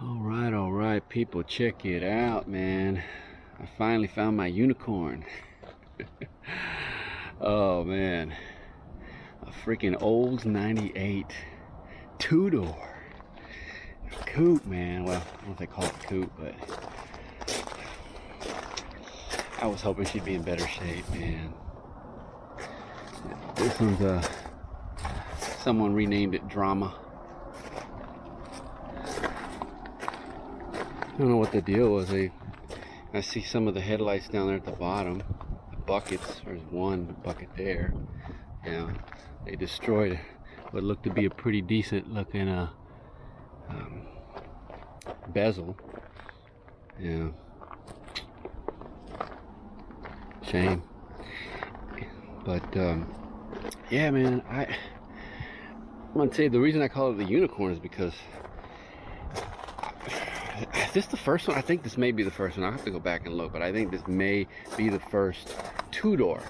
All right, people, check it out, man. I finally found my unicorn. Oh, man. A freaking Olds 98 two-door coupe, man. Well, I don't know if they call it coupe, but I was hoping she'd be in better shape, man. This one's someone renamed it Drama. I don't know what the deal was. I see some of the headlights down there at the bottom. The buckets, there's one bucket there. Yeah, they destroyed what looked to be a pretty decent looking bezel. Yeah, shame. But yeah, man, I'm gonna say the reason I call it the unicorn is because is this the first one? I think this may be the first one. I'll have to go back and look, but I think this may be the first two-door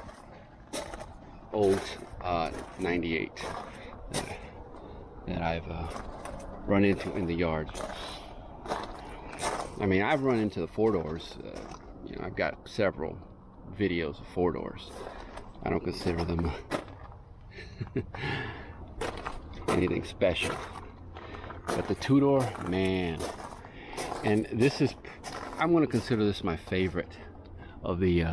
Olds 98 that I've run into in the yard. I mean, I've run into the four doors. You know, I've got several videos of four doors. I don't consider them anything special. But the two-door, man. And this is, I'm going to consider this my favorite of the,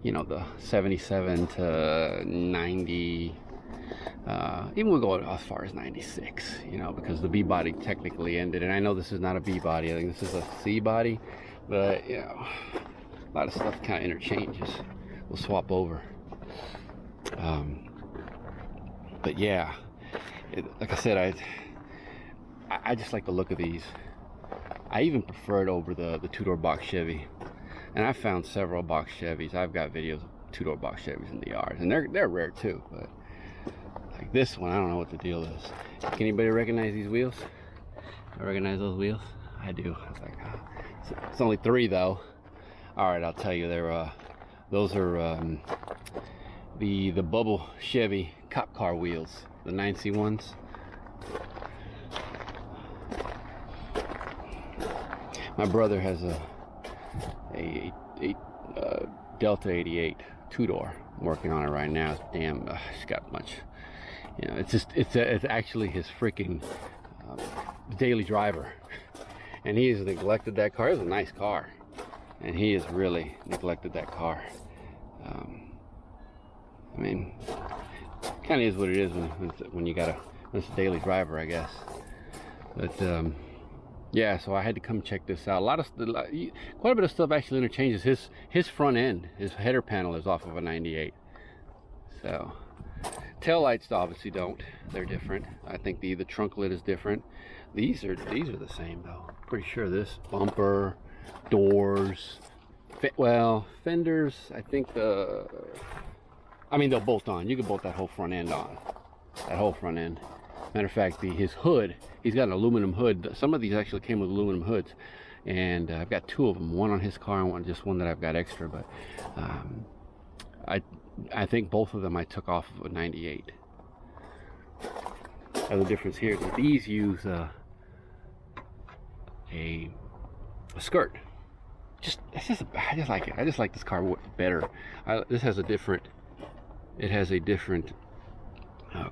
you know, the 77 to 90, even we'll go as far as 96, you know, because the B body technically ended. And I know this is not a B body, I think this is a C body, but, you know, a lot of stuff kind of interchanges. We'll swap over. But yeah, like I said, I just like the look of these. I even prefer it over the two-door box Chevy, and I found several box Chevys. I've got videos of two-door box Chevys in the yard, and they're rare too. But like this one, I don't know what the deal is. Can anybody recognize these wheels? I recognize those wheels. I do. I was like, it's only three though. All right, I'll tell you. Those are the bubble Chevy cop car wheels, the 9C ones. My brother has a Delta 88 two-door. I'm working on it right now. Damn, it's got much. You know, it's actually his freaking daily driver, and he has neglected that car. It was a nice car, and he has really neglected that car. I mean, kind of is what it is when you when it's a daily driver, I guess. But yeah, so I had to come check this out. Quite a bit of stuff actually interchanges. His front end, his header panel is off of a 98. So tail lights obviously don't. They're different. I think the trunk lid is different. These are the same though. Pretty sure this bumper, doors, well, fenders. I think I mean they'll bolt on. You can bolt that whole front end on. That whole front end. Matter of fact, his hood, he's got an aluminum hood. Some of these actually came with aluminum hoods, and I've got two of them, one on his car and just one that I've got extra. But I think both of them I took off of a 98. Now the difference here is that these use a skirt. I just like it. I just like this car better. This has a different. It has a different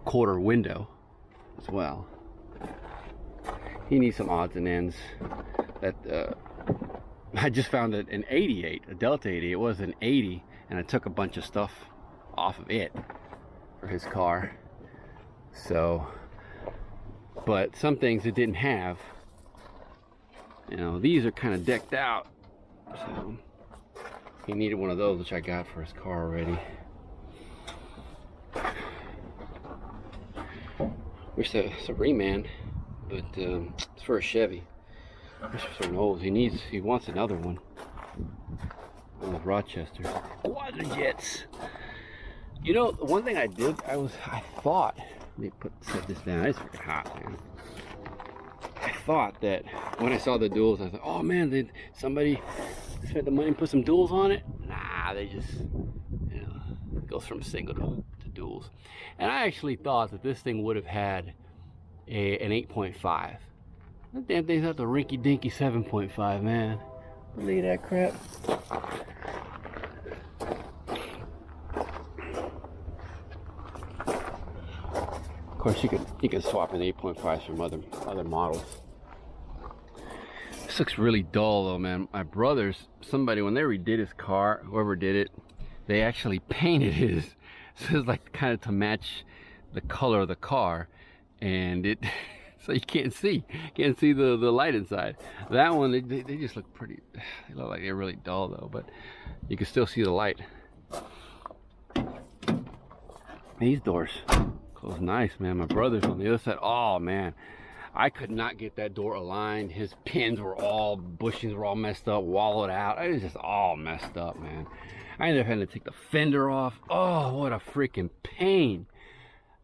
quarter window as well. He needs some odds and ends. That I just found that an 88, a Delta 88, it was an 80, and I took a bunch of stuff off of it for his car. So, but some things it didn't have. You know, these are kind of decked out. So he needed one of those, which I got for his car already. Wish it's a reman, but it's for a Chevy. Wish for an Olds. He wants another one. One with Rochester. Quadra jets. You know, one thing I did, I thought, let me set this down. It's freaking hot, man. I thought that when I saw the duals, I thought, oh man, somebody spent the money and put some duals on it. Nah, they just, you know, it goes from single to duals. And I actually thought that this thing would have had an 8.5 That damn thing's at the rinky dinky 7.5, man. Believe that crap. Of course, you can swap in 8.5s from other models. This looks really dull though, man. My brother's, somebody, when they redid his car, whoever did it, they actually painted his, so it's like kind of to match the color of the car, and it so you can't see the light inside. That one, they just look pretty, they look like they're really dull though, but you can still see the light. These doors close nice, man. My brother's on the other side. Oh man, I could not get that door aligned. His pins were all, bushings were all messed up, wallowed out. It was just all messed up, man. I ended up having to take the fender off. Oh, what a freaking pain.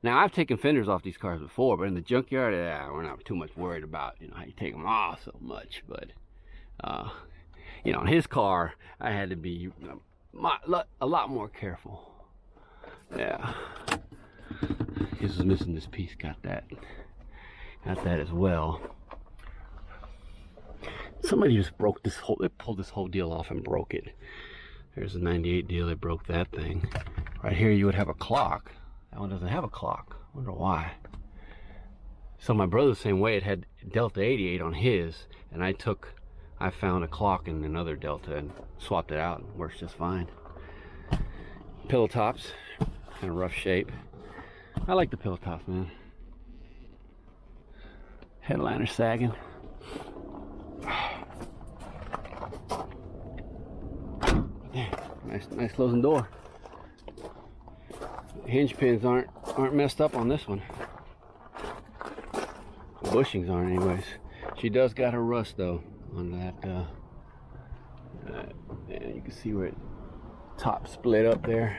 Now, I've taken fenders off these cars before, but in the junkyard, yeah, we're not too much worried about, you know, how you take them off so much. But, you know, in his car, I had to be a lot more careful. Yeah. This was missing this piece. Got that as well. Somebody just broke this whole, they pulled this whole deal off and broke it. There's a 98 deal, they broke that thing. Right here you would have a clock. That one doesn't have a clock. I wonder why. So my brother's the same way. It had Delta 88 on his, and I found a clock in another Delta and swapped it out, and it works just fine. Pillow tops, kind of rough shape. I like the pillow tops, man. Headliner sagging. Nice closing door. Hinge pins aren't messed up on this one. The bushings aren't, anyways. She does got her rust though on that. And you can see where it top split up there.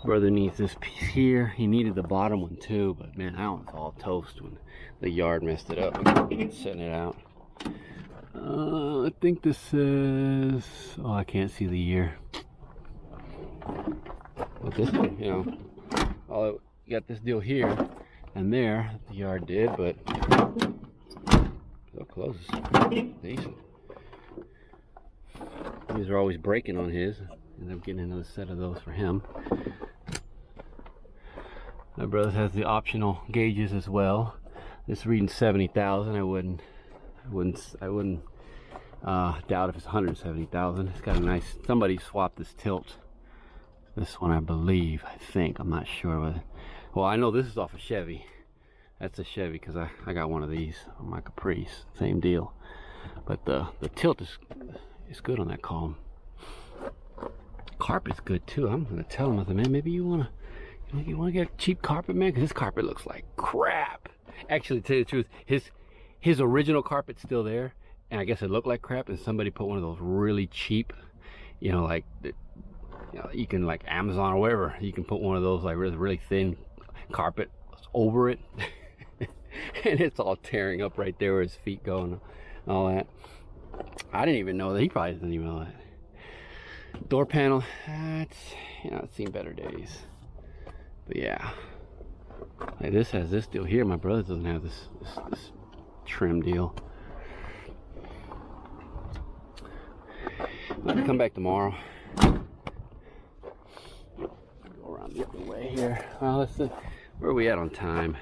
Brother needs this piece here. He needed the bottom one too, but man, that one's all toast when the yard messed it up. Setting it out. I think this says, oh, I can't see the year. But this one, you know, you got this deal here and there, the yard did, but so close. Decent. These are always breaking on his. End up getting another set of those for him. My brother has the optional gauges as well. This reading 70,000. I wouldn't doubt if it's 170,000. It's got a nice, somebody swapped this tilt. This one, I believe, I think, I'm not sure, but well, I know this is off a Chevy. That's a Chevy because I got one of these on my Caprice. Same deal. But the tilt is good on that column. Carpet's good too. I'm gonna tell him, I said, man, maybe you wanna get cheap carpet, man, because this carpet looks like crap. Actually, to tell you the truth, his original carpet's still there, and I guess it looked like crap, and somebody put one of those really cheap, you know, like, you know, you can, like Amazon or wherever, you can put one of those like really thin carpet over it, and it's all tearing up right there where his feet go and all that. I didn't even know that. He probably didn't even know that. Door panel, it's, you know, it's seen better days. But yeah, like this has this deal here. My brother doesn't have this trim deal. I'm gonna come back tomorrow. Go around the other way here. Well, let's see, where are we at on time?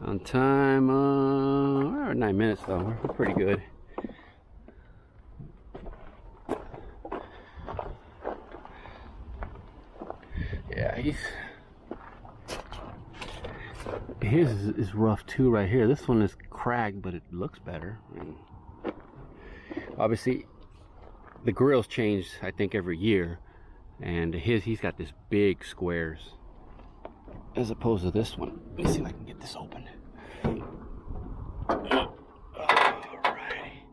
On time, we're 9 minutes though. We're pretty good. Yeah, his is rough too right here. This one is cracked, but it looks better. And obviously, the grill's changed, I think, every year, and he's got this big squares as opposed to this one. Let me see if I can get this open. Alrighty.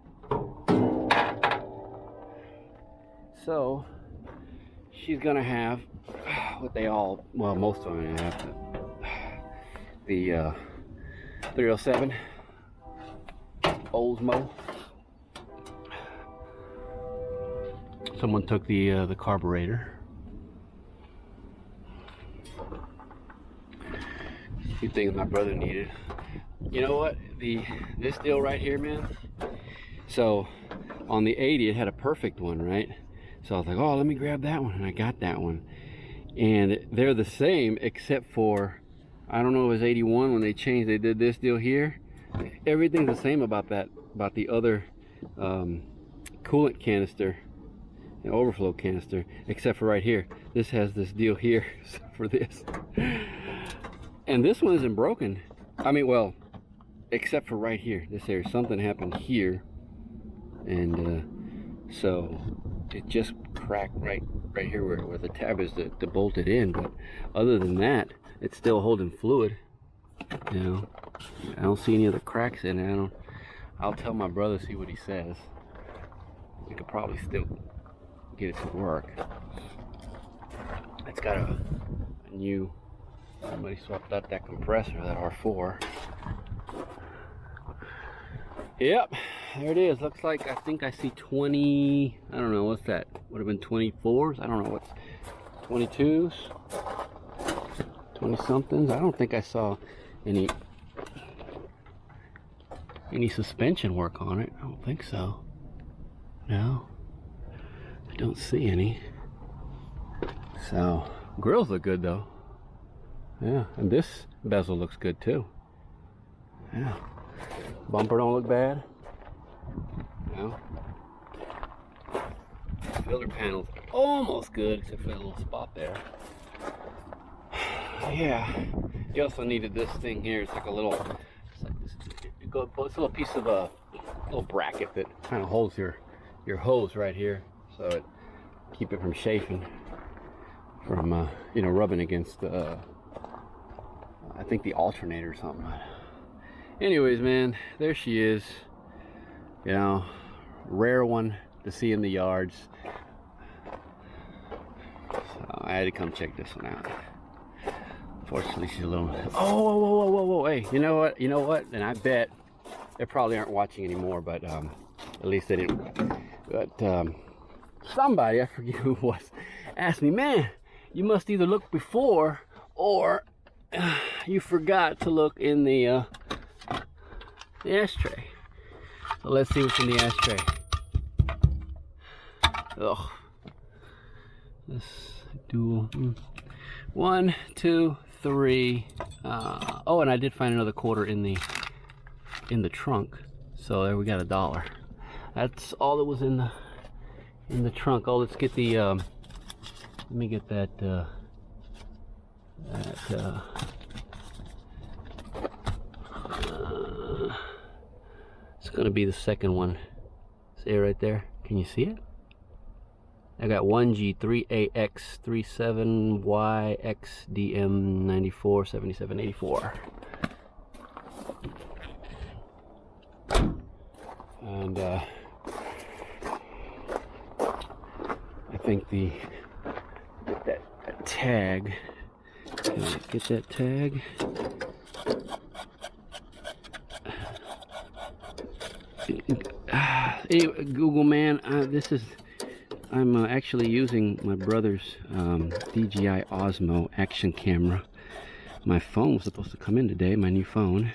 So she's gonna have what they all, well, most of them have the 307 Oldsmobile. Someone took the carburetor. few things my brother needed. You know what? This deal right here, man. So on the 80, it had a perfect one, right? So I was like, oh, let me grab that one, and I got that one. And they're the same, except for, I don't know, it was 81 when they changed. They did this deal here. Everything's the same about the other coolant canister and overflow canister, except for right here. This has this deal here for this, and this one isn't broken. I mean, well, except for right here, this area. Something happened here, and so it just cracked right here where the tab is to bolt it in. But other than that, it's still holding fluid. You know, I don't see any other cracks in it. I'll tell my brother, see what he says. We could probably still get it to work. It's got a new, somebody swapped out that compressor, that R4. Yep, there it is. Looks like, I think I see 20, I don't know, what's that? Would have been 24s? I don't know, what's 22s? 20 somethings? I don't think I saw any suspension work on it. I don't think so. No, I don't see any. So grills look good though. Yeah, and this bezel looks good too. Yeah, bumper don't look bad. No, filter panel's almost good, except for that little spot there. Yeah, you also needed this thing here. It's like a little, it's a little piece of a little bracket that kind of holds your hose right here, so it keep it from chafing, from you know, rubbing against I think the alternator or something. Anyways, man, there she is. You know, rare one to see in the yards. So I had to come check this one out. Fortunately, she's a little. Oh, whoa! Hey, you know what? You know what? And I bet they probably aren't watching anymore, but at least they didn't. But somebody, I forget who it was, asked me, man, you must either look before or you forgot to look in the ashtray. So let's see what's in the ashtray. Oh, this dual. 1, 2, 3. Oh, and I did find another quarter in the trunk. So there we got $1. That's all that was in the trunk. Oh, let's get the let me get that it's gonna be the second one. See it right there? Can you see it? I got 1G3AX37YXDM947784. And I think that tag. Can I get that tag? Anyway, Google man, I'm actually using my brother's DJI Osmo action camera. My phone was supposed to come in today, my new phone.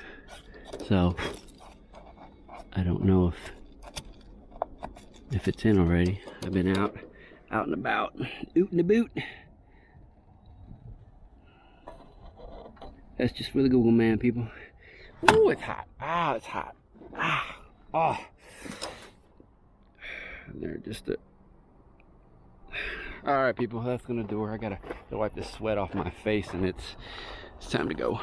So I don't know if it's in already. I've been out and about, oot and a boot. That's just for the Google man, people. Ooh, it's hot. Ah, it's hot. Ah, oh. And they're just a. All right, people, that's gonna do her. I gotta wipe the sweat off my face, and it's time to go.